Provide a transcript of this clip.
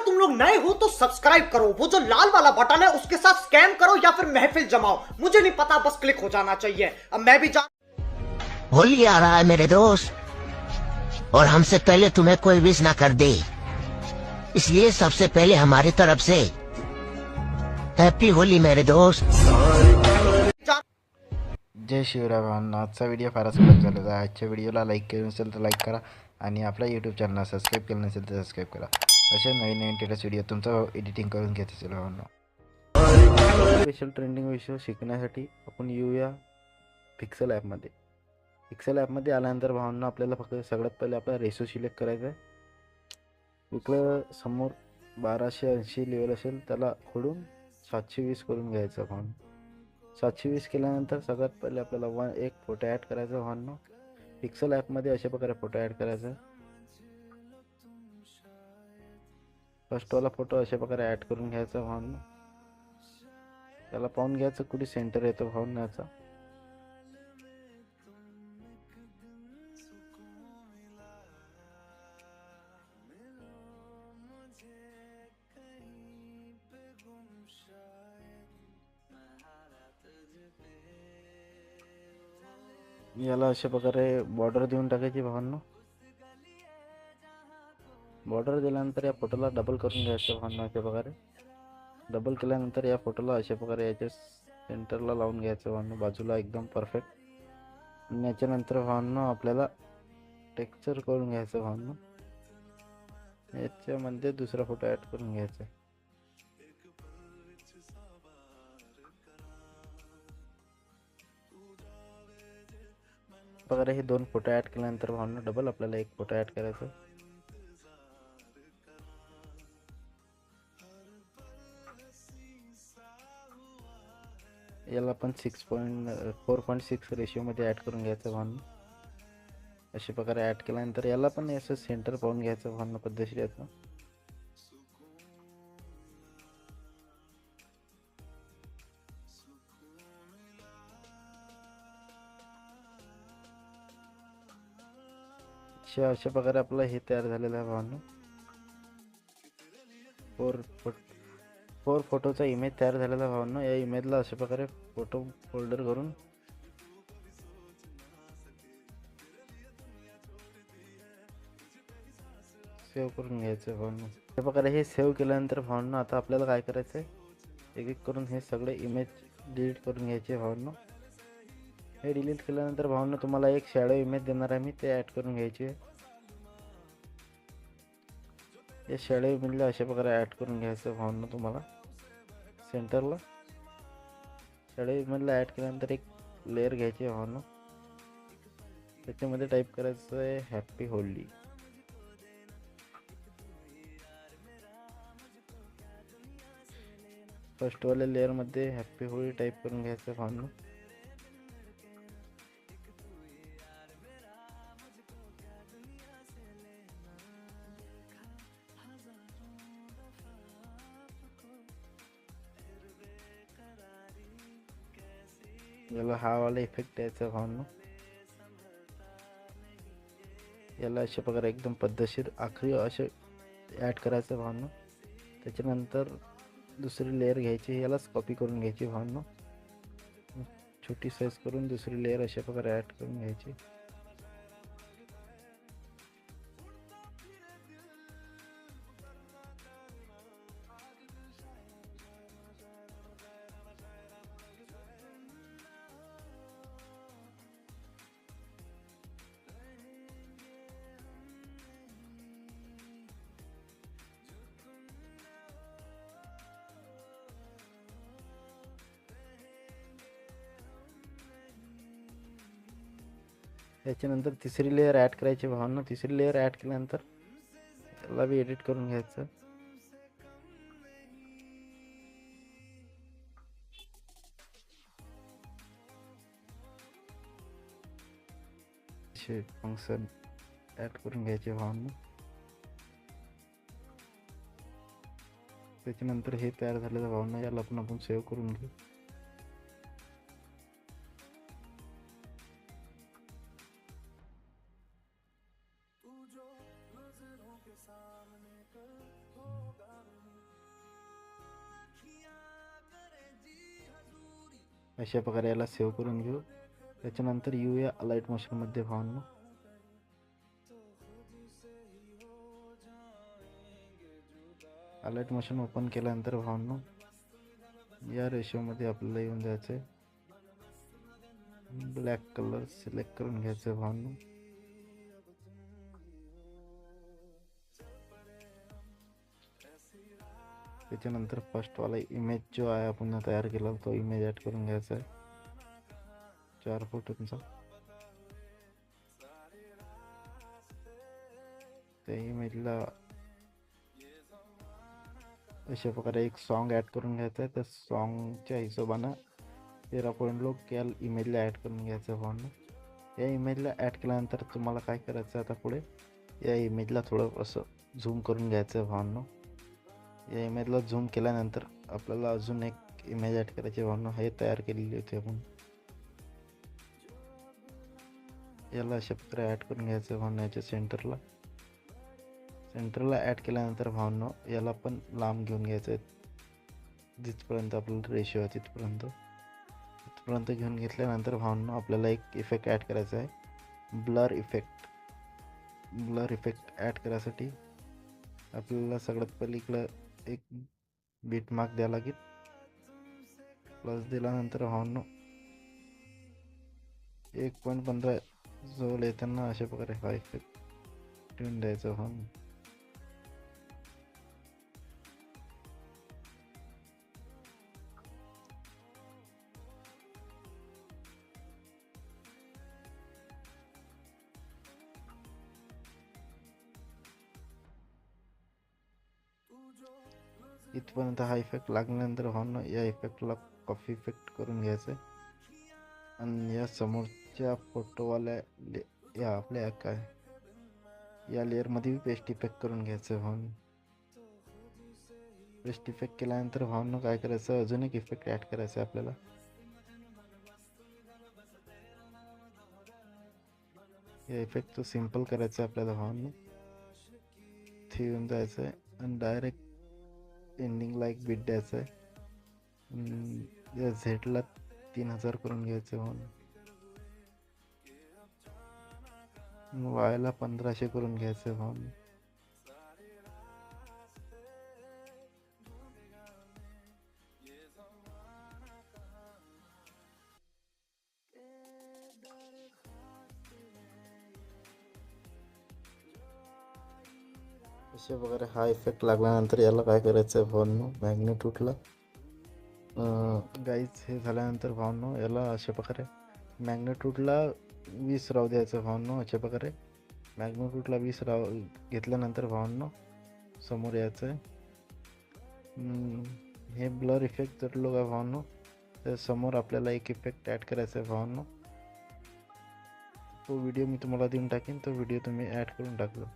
तुम लोग नए हो तो सब्सक्राइब करो, वो जो लाल वाला बटन है उसके साथ स्कैम करो या फिर महफिल जमाओ, मुझे नहीं पता, बस क्लिक हो जाना चाहिए। अब मैं भी जा होली आ रहा है मेरे दोस्त, और हमसे पहले तुम्हें कोई विश ना कर दे, इसलिए सबसे पहले हमारी तरफ से हैप्पी होली मेरे दोस्त। जय शिवराय भावांनो, आजचा व्हिडिओ फारच कडक झालेला आहे. आजच्या व्हिडिओला लाईक केलं नसेल तर लाईक करा आणि आपल्या यूट्यूब चॅनलला सबस्क्राईब केलं नसेल तर सबस्क्राईब करा. असे नवीन नवीन टेटस व्हिडिओ तुमचं एडिटिंग करून घेत असेल भावांनो. स्पेशल ट्रेंडिंग विषय शिकण्यासाठी आपण येऊया पिक्सेल ॲपमध्ये. पिक्सेल ॲपमध्ये आल्यानंतर भावांनो आपल्याला फक्त सगळ्यात पहिले आपला रेशो सिलेक्ट करायचा आहे. इकडं समोर 1280 लेवल असेल त्याला खोडून 720 करून घ्यायचं भावांनो. 720 केल्यानंतर सगळ्यात पहिले आपल्याला एक फोटो ॲड करायचा भावांनो. पिक्सेल ॲपमध्ये अशा प्रकारे फोटो ॲड करायचा. फर्स्टवाला फोटो अशा प्रकारे ॲड करून घ्यायचा भावांनो. त्याला पाहून घ्यायचं कुठे सेंटर येतो भावांनो याचा. याला अशा प्रकारे बॉर्डर देऊन टाकायची भावांनो. बॉर्डर दिल्यानंतर या फोटोला डबल करून घ्यायचं भावांनो. अशा प्रकारे डबल केल्यानंतर या फोटोला अशा प्रकारे याच्या सेंटरला लावून घ्यायचं भावांनो, बाजूला एकदम परफेक्ट. आणि याच्यानंतर भावांनो आपल्याला टेक्स्चर करून घ्यायचं भावांनो. याच्यामध्ये दुसरा फोटो ॲड करून घ्यायचा. प्रकारे हे दोन फोटो ॲड केल्यानंतर भावांनो डबल आपल्याला एक फोटो ॲड करायचा. याला आपण 4.6 रेशिओमध्ये ॲड करून घ्यायचं भावांनो. अशा प्रकारे ॲड केल्यानंतर याला पण असं सेंटर पाहून घ्यायचं भावांनो पद्धतशीर याचं. अशा प्रकारे आपलं हे तयार झालेलं आहे भावांनो. फोर फोटोचा इमेज तयार झालेला भावांनो. या इमेजला अशा प्रकारे फोटो फोल्डर करून सेव्ह करून घ्यायचं भावांनो. अशा प्रकारे हे सेव्ह केल्यानंतर भावांनो आता आपल्याला काय करायचं आहे, एक एक करून हे सगळे इमेज डिलीट करून घ्यायचे भावांनो. हे डिलीट केल्यानंतर भावांनो तुम्हाला एक शॅडो इमेज देणार आहे मी, ते ॲड करून घ्यायची आहे. या शॅडो इमेजला अशा प्रकारे ॲड करून घ्यायचं भावांनो तुम्हाला सेंटरला. शॅडो इमेजला ॲड केल्यानंतर एक लेअर घ्यायची आहे भावांनो. त्याच्यामध्ये टाईप करायचं आहे हॅप्पी होली. फर्स्टवाल्या लेअरमध्ये हॅप्पी होळी टाईप करून घ्यायचं भावांनो. याला हा वाला इफेक्ट द्यायचा भावांनो. याला अशा प्रकारे एकदम पद्धतशीर आखरी असे ॲड करायचं भावांनो. त्याच्यानंतर दुसरी लेअर घ्यायची, यालाच कॉपी करून घ्यायची भावांनो. छोटी साईज करून दुसरी लेअर अशा प्रकारे ॲड करून घ्यायची. त्याच्यानंतर तिसरी लेअर ॲड करायची भावांनो. तिसरी लेअर ॲड केल्यानंतर याला बी एडिट करून घ्यायचं. फंक्शन ॲड करून घ्यायचे भावांनो. त्याच्यानंतर हे तयार झालेलं भावांनो याला पण आपण सेव्ह करून घेऊ. अशा प्रकारे याला सेव्ह करून घेऊ. त्याच्यानंतर येऊया लाईट मोशनमध्ये भावांनो. लाईट मोशन ओपन केल्यानंतर भावांनो या रेशोमध्ये आपल्याला येऊन जायचं आहे. ब्लॅक कलर सिलेक्ट करून घ्यायचं भावांनो. त्याच्यानंतर फर्स्टवाला इमेज जो आहे आपण तयार केला तो इमेज ॲड करून घ्यायचा आहे 4 फोटोंचा. त्या इमेजला अशा प्रकारे एक सॉन्ग ॲड करून घ्यायचं आहे. त्या सॉन्गच्या हिशोबानं 13.लोक या इमेजला ॲड करून घ्यायचं भावांनो. या इमेजला ॲड केल्यानंतर तुम्हाला काय करायचं आता पुढे या इमेजला थोडं असं झूम करून घ्यायचं भावांनो. या इमेजला झूम केल्यानंतर आपल्याला अजून एक इमेज ॲड करायची भावांनो. हे तयार केलेली होती आपण. याला अशा प्रकारे ॲड करून घ्यायचं भावांनो. याच्या सेंटरला ॲड केल्यानंतर भावांनो याला पण लांब घेऊन घ्यायचं आहे. जिथपर्यंत आपल्याला रेशो आहे तिथपर्यंत घेऊन घेतल्यानंतर भावांनो आपल्याला एक इफेक्ट ॲड करायचा आहे. ब्लर इफेक्ट ॲड करायसाठी आपल्याला सगळ्यात पहिले इकडं एक बीट मार्क द्यावा लागेल. प्लस दिल्यानंतर भावांनो 1.15 जवळ येताना अशा प्रकारे हा इफेक्ट ठेवून द्यायचा भावांनो. इथपर्यंत हा इफेक्ट लागल्यानंतर भावांनो या इफेक्टला कॉपी इफेक्ट करून घ्यायचं आहे आणि या समोरच्या फोटोवाल्या या आपल्या काय या लेअरमध्ये पेस्ट इफेक्ट करून घ्यायचं भावांनो. पेस्ट इफेक्ट केल्यानंतर भावांनो काय करायचं अजून एक इफेक्ट ॲड करायचं आहे आपल्याला. या इफेक्ट तो सिम्पल करायचं आहे आपल्याला भावांनो. इथे येऊन जायचं आहे आणि डायरेक्ट एंडिंगला एक बीट द्यायचं आहे. या झेडला 3000 करून घ्यायचं भावांनो. वायला 1500 करून घ्यायचं भावांनो. अशा प्रकारे हा इफेक्ट लागल्यानंतर याला काय करायचं आहे भावांनो मॅग्नेट्यूडला गाईज हे झाल्यानंतर भावांनो याला अशा प्रकारे मॅग्नेट्यूडला 20 राहू द्यायचं भावांनो. अशा प्रकारे मॅग्नेट्यूडला 20 घेतल्यानंतर भावांनो समोर यायचं आहे. हे ब्लर इफेक्ट जर लोक आहे भावांनो तर समोर आपल्याला एक इफेक्ट ॲड करायचा आहे भावांनो. तो व्हिडिओ मी तुम्हाला देऊन टाकेन. तो व्हिडिओ तुम्ही ॲड करून टाकलो.